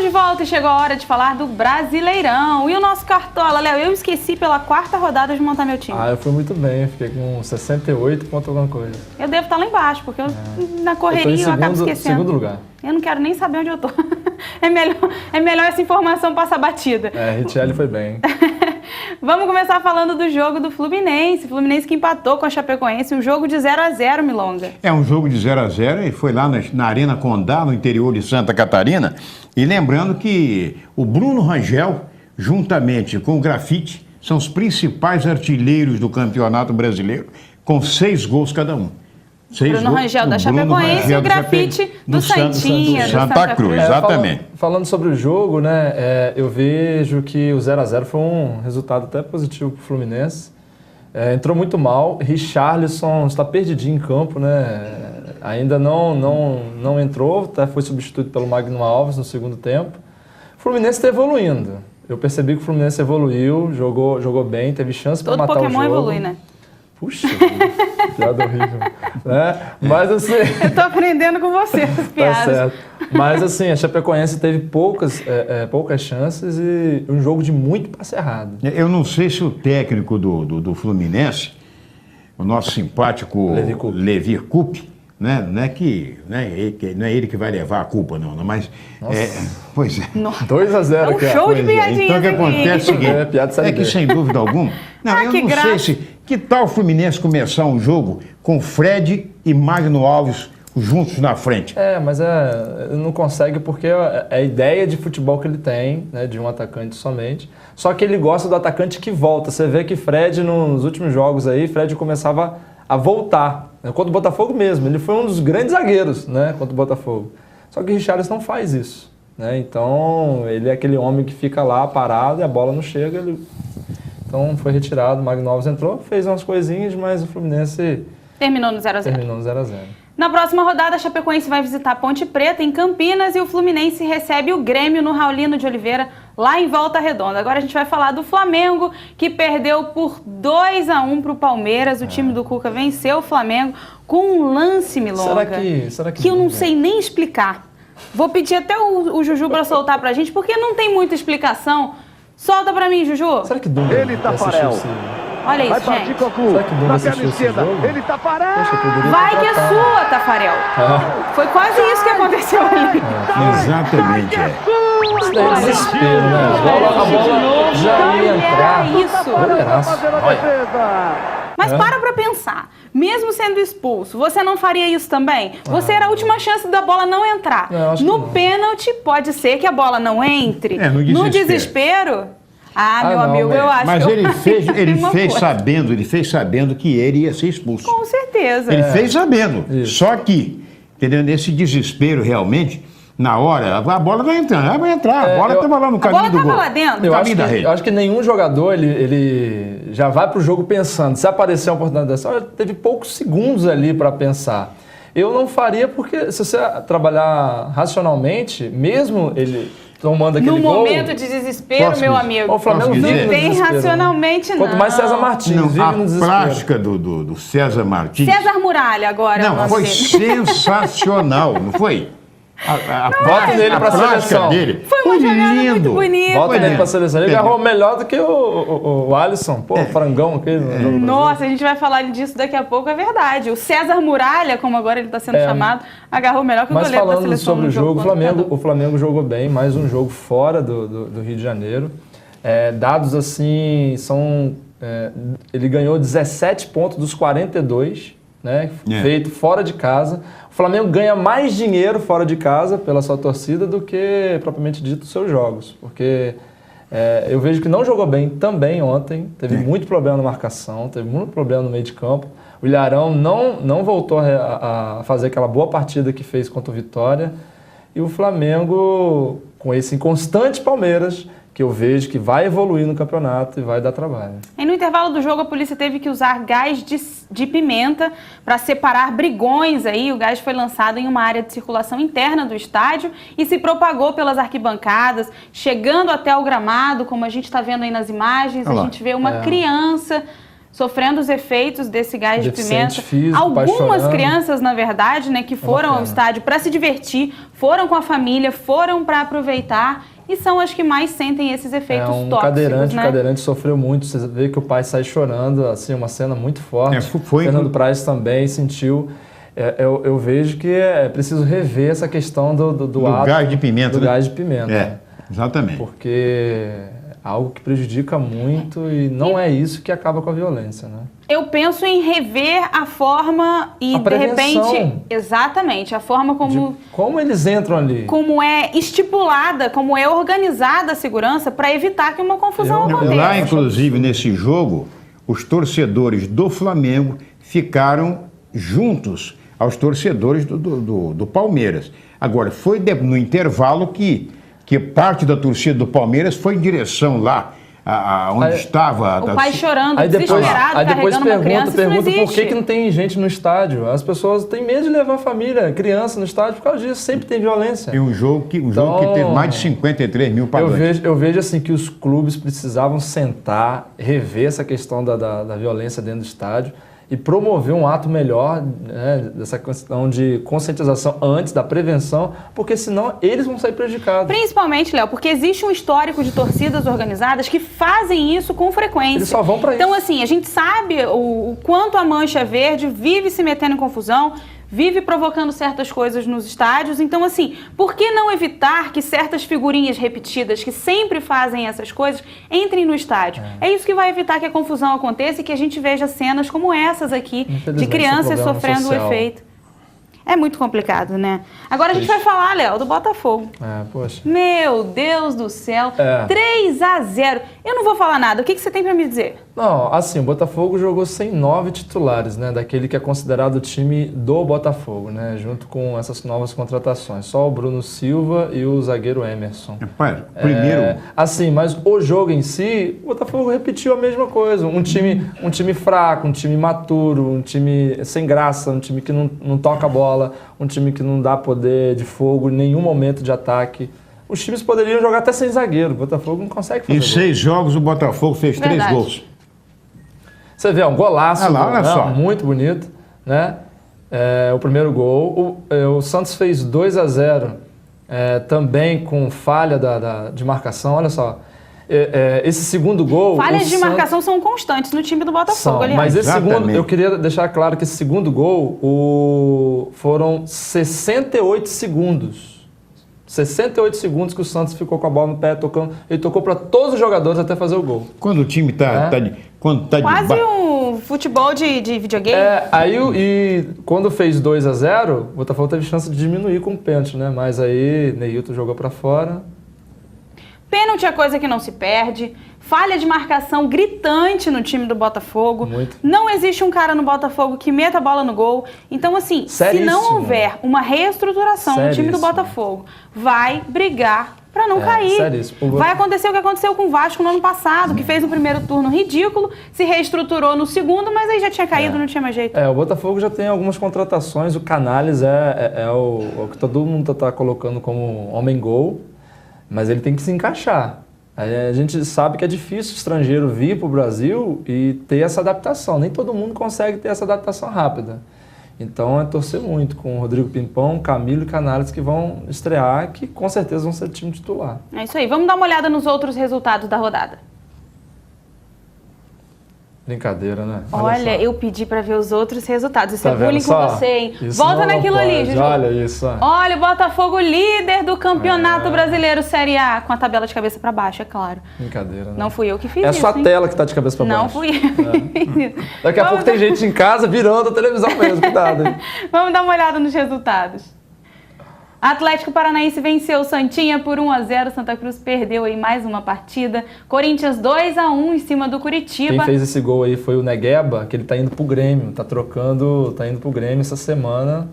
Estamos de volta e chegou a hora de falar do Brasileirão. E o nosso Cartola, Léo, eu esqueci pela 4ª rodada de montar meu time. Eu fui muito bem, fiquei com 68 ponto alguma coisa. Eu devo estar lá embaixo, porque na correria eu acabo esquecendo. Segundo lugar. Eu não quero nem saber onde eu tô. É melhor essa informação passar batida. Richelli foi bem. Vamos começar falando do jogo do Fluminense. Fluminense que empatou com a Chapecoense, um jogo de 0-0, Milonga. É um jogo de 0-0 e foi lá na Arena Condá, no interior de Santa Catarina. E lembrando que o Bruno Rangel, juntamente com o Grafite, são os principais artilheiros do Campeonato Brasileiro, com 6 gols cada um. Bruno Rangel da Chapecoense e o Grafite do Santinha, do Santa Cruz. Exatamente. Falando sobre o jogo, né, eu vejo que o 0-0 foi um resultado até positivo para o Fluminense. Entrou muito mal, Richarlison está perdidinho em campo, né? Ainda não entrou, até foi substituído pelo Magno Alves no segundo tempo. O Fluminense está evoluindo. Eu percebi que o Fluminense evoluiu, jogou bem, teve chance para matar o jogo. Todo Pokémon evolui, né? Puxa, piada horrível. Mas assim... Eu tô aprendendo com você essas piadas. Tá certo. Mas assim, a Chapecoense teve poucas chances e um jogo de muito passe errado. Eu não sei se o técnico do Fluminense, o nosso simpático Levi Coupe, né? Não é ele que vai levar a culpa, não, mas... pois é. 2-0 é um show de piadinhas. Então o que acontece é que, sem dúvida alguma... Não, eu não sei se... Que tal o Fluminense começar um jogo com Fred e Magno Alves juntos na frente? Mas não consegue porque é a ideia de futebol que ele tem, né, de um atacante somente. Só que ele gosta do atacante que volta. Você vê que Fred, nos últimos jogos aí, Fred começava a voltar. Né, contra o Botafogo mesmo. Ele foi um dos grandes zagueiros, né, contra o Botafogo. Só que o Richarlison não faz isso. Né, então, ele é aquele homem que fica lá parado e a bola não chega, Então foi retirado, o Magno Alves entrou, fez umas coisinhas, mas o Fluminense... Terminou no 0-0. Terminou no 0-0. Na próxima rodada, a Chapecoense vai visitar Ponte Preta, em Campinas, e o Fluminense recebe o Grêmio no Raulino de Oliveira, lá em Volta Redonda. Agora a gente vai falar do Flamengo, que perdeu por 2-1 para o Palmeiras. O time do Cuca venceu o Flamengo com um lance, Milonga, será que eu não sei nem explicar. Vou pedir até o Juju para soltar pra gente, porque não tem muita explicação. Solta pra mim, Juju. Será que Dunga Tafarel. Olha isso, vai partir gente. Cocu. Será que Dunga assistiu esse jogo? Ele Tafarel. Vai que é sua, Tafarel. Foi quase isso que aconteceu ali. Exatamente, Isso daí é desespero, né? A bola já ia entrar. Mas para pensar. Mesmo sendo expulso, você não faria isso também? Você era a última chance da bola não entrar. No pênalti, pode ser que a bola não entre. No desespero... meu amigo, eu acho mas que ele fez sabendo que ele ia ser expulso. Com certeza. Ele fez sabendo. Isso. Só que, entendeu? Nesse desespero realmente, na hora, a bola vai entrar. Ela vai entrar. A bola estava lá no caminho do gol. A bola estava lá dentro. Eu acho que nenhum jogador, ele já vai pro jogo pensando. Se aparecer uma oportunidade dessa, teve poucos segundos ali para pensar. Eu não faria porque, se você trabalhar racionalmente, mesmo ele... tomando aquele no gol... momento de desespero, meu amigo. O Flamengo vive não tem racionalmente, não. Quanto mais César Martins vive no desespero. A plástica do César Martins... César Muralha agora. Não, foi sensacional, não foi? Bota nele pra seleção. Dele. Foi uma jogada muito bonita. Bota nele pra seleção. Ele agarrou melhor do que o Alisson. Pô, frangão aquele. Nossa, a gente vai falar disso daqui a pouco, é verdade. O César Muralha, como agora ele está sendo chamado, agarrou melhor que o goleiro da seleção. Mas falando sobre o jogo, o Flamengo jogou bem, mais um jogo fora do Rio de Janeiro. Dados assim, ele ganhou 17 pontos dos 42, né, feito fora de casa. O Flamengo ganha mais dinheiro fora de casa pela sua torcida do que, propriamente dito, os seus jogos. Porque eu vejo que não jogou bem também ontem, teve muito problema na marcação, teve muito problema no meio de campo. O Ilharão não voltou a fazer aquela boa partida que fez contra o Vitória. E o Flamengo, com esse inconstante Palmeiras, que eu vejo que vai evoluir no campeonato e vai dar trabalho. E no intervalo do jogo, a polícia teve que usar gás de pimenta para separar brigões aí. O gás foi lançado em uma área de circulação interna do estádio e se propagou pelas arquibancadas, chegando até o gramado, como a gente está vendo aí nas imagens. A gente vê uma criança sofrendo os efeitos desse gás de pimenta. Físico, Algumas crianças, na verdade, né, que foram ao estádio para se divertir, foram com a família, foram para aproveitar e são as que mais sentem esses efeitos tóxicos, cadeirante, né? O cadeirante sofreu muito, você vê que o pai sai chorando, assim, uma cena muito forte. Fernando Praz também sentiu. Eu vejo que é preciso rever essa questão do ato, gás de pimenta. Do gás de pimenta. Exatamente. Porque é algo que prejudica muito e não é isso que acaba com a violência, né? Eu penso em rever a forma e, de repente, exatamente, a forma como eles entram ali. Como é estipulada, como é organizada a segurança para evitar que uma confusão aconteça. Lá, inclusive, nesse jogo, os torcedores do Flamengo ficaram juntos aos torcedores do Palmeiras. Agora, foi no intervalo que parte da torcida do Palmeiras foi em direção lá, onde estava... O pai chorando, desesperado, carregando uma criança, pergunta por que não tem gente no estádio. As pessoas têm medo de levar a família, criança no estádio por causa disso, sempre tem violência. E um jogo que teve mais de 53 mil pagantes. Eu vejo assim que os clubes precisavam sentar, rever essa questão da violência dentro do estádio e promover um ato melhor, né, dessa questão de conscientização antes da prevenção, porque senão eles vão sair prejudicados. Principalmente, Léo, porque existe um histórico de torcidas organizadas que fazem isso com frequência. Eles só vão para isso. Então, assim, a gente sabe o quanto a Mancha Verde vive se metendo em confusão, vive provocando certas coisas nos estádios. Então, assim, por que não evitar que certas figurinhas repetidas, que sempre fazem essas coisas, entrem no estádio? É isso que vai evitar que a confusão aconteça e que a gente veja cenas como essas aqui, de crianças sofrendo o efeito. É muito complicado, né? Agora a gente vai falar, Léo, do Botafogo. Poxa. Meu Deus do céu. 3-0. Eu não vou falar nada. O que você tem pra me dizer? Não, assim, o Botafogo jogou sem 9 titulares, né? Daquele que é considerado o time do Botafogo, né? Junto com essas novas contratações. Só o Bruno Silva e o zagueiro Emerson. Primeiro... assim, mas o jogo em si, o Botafogo repetiu a mesma coisa. Um time fraco, um time imaturo, um time sem graça, um time que não toca a bola, um time que não dá poder de fogo em nenhum momento de ataque. Os times poderiam jogar até sem zagueiro. O Botafogo não consegue fazer. Em 6 jogos, o Botafogo fez 3 gols. Você vê, um golaço, olha só. Muito bonito, né? O primeiro gol. O Santos fez 2-0, também com falha de marcação. Olha só. Esse segundo gol... Falhas de marcação são constantes no time do Botafogo, aliás. Mas esse segundo, eu queria deixar claro que esse segundo gol foram 68 segundos. 68 segundos que o Santos ficou com a bola no pé, tocando. Ele tocou para todos os jogadores até fazer o gol. Quando o time quase um futebol de videogame. E quando fez 2-0, o Botafogo teve chance de diminuir com o pênalti, né? Mas aí Neilton jogou para fora. Pênalti é coisa que não se perde. Falha de marcação gritante no time do Botafogo. Muito. Não existe um cara no Botafogo que meta a bola no gol. Então, assim, se não houver uma reestruturação no time do Botafogo, vai brigar para não cair. Seríssimo. Vai acontecer o que aconteceu com o Vasco no ano passado, que fez um primeiro turno ridículo, se reestruturou no segundo, mas aí já tinha caído, não tinha mais jeito. O Botafogo já tem algumas contratações. O Canales é o que todo mundo está colocando como homem-gol. Mas ele tem que se encaixar. A gente sabe que é difícil o estrangeiro vir para o Brasil e ter essa adaptação. Nem todo mundo consegue ter essa adaptação rápida. Então é torcer muito com o Rodrigo Pimpão, Camilo e Canales que vão estrear, que com certeza vão ser time titular. É isso aí. Vamos dar uma olhada nos outros resultados da rodada. Brincadeira, né? Olha, eu pedi pra ver os outros resultados. Isso Tá é bullying com você, hein? Volta naquilo ali, Juju. Olha isso. Olha, o Botafogo líder do Campeonato Brasileiro Série A, com a tabela de cabeça pra baixo, é claro. Brincadeira, né? Não fui eu que fiz isso. É isso, só a tela que tá de cabeça pra baixo. Não fui eu. Daqui a pouco tem gente em casa virando a televisão mesmo, cuidado, hein? Vamos dar uma olhada nos resultados. Atlético Paranaense venceu o Santinha por 1-0, Santa Cruz perdeu aí mais uma partida, Corinthians 2-1 em cima do Curitiba. Quem fez esse gol aí foi o Negueba, que ele tá indo pro Grêmio, tá indo pro Grêmio essa semana,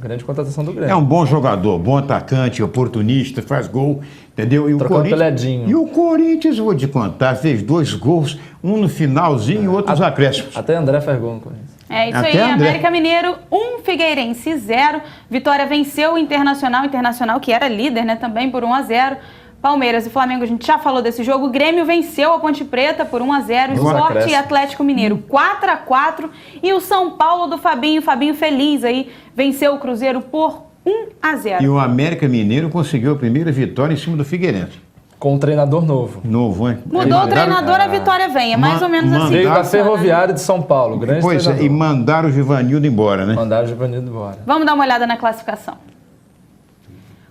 grande contratação do Grêmio. É um bom jogador, bom atacante, oportunista, faz gol, entendeu? Peledinho. E o Corinthians, vou te contar, fez 2 gols, um no finalzinho e outro nos acréscimos. Até André faz gol no Corinthians. É isso aí, América Mineiro 1, Figueirense 0. Vitória venceu o Internacional que era líder, né, também por 1-0. Palmeiras e Flamengo, a gente já falou desse jogo. O Grêmio venceu a Ponte Preta por 1-0. Sport e Atlético Mineiro 4-4. E o São Paulo do Fabinho feliz aí, venceu o Cruzeiro por 1-0. E o América Mineiro conseguiu a primeira vitória em cima do Figueirense. Com um treinador novo. Novo, hein? Mudou o treinador, a vitória vem. É mais ou menos assim. Veio da Ferroviária de São Paulo, grande treinador. E mandaram o Givanildo embora, né? Mandaram o Givanildo embora. Vamos dar uma olhada na classificação.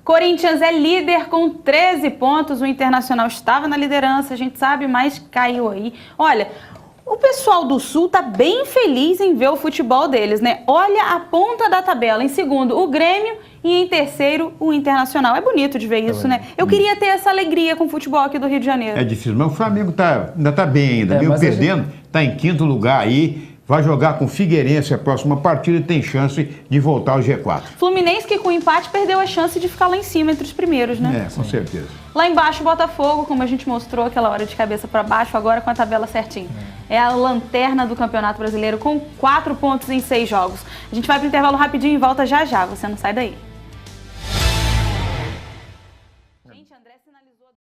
Corinthians é líder com 13 pontos. O Internacional estava na liderança, a gente sabe, mas caiu aí. Olha, o pessoal do Sul tá bem feliz em ver o futebol deles, né? Olha a ponta da tabela. Em segundo, o Grêmio. E em terceiro, o Internacional. É bonito de ver isso, né? Eu queria ter essa alegria com o futebol aqui do Rio de Janeiro. É difícil, mas o Flamengo ainda tá bem ainda, mesmo perdendo, tá em quinto lugar aí, vai jogar com o Figueirense a próxima partida e tem chance de voltar ao G4. Fluminense que com o empate perdeu a chance de ficar lá em cima entre os primeiros, né? É, com certeza. Lá embaixo, Botafogo, como a gente mostrou aquela hora de cabeça para baixo, agora com a tabela certinha. É a lanterna do Campeonato Brasileiro com 4 pontos em 6 jogos. A gente vai pro intervalo rapidinho e volta já já, você não sai daí.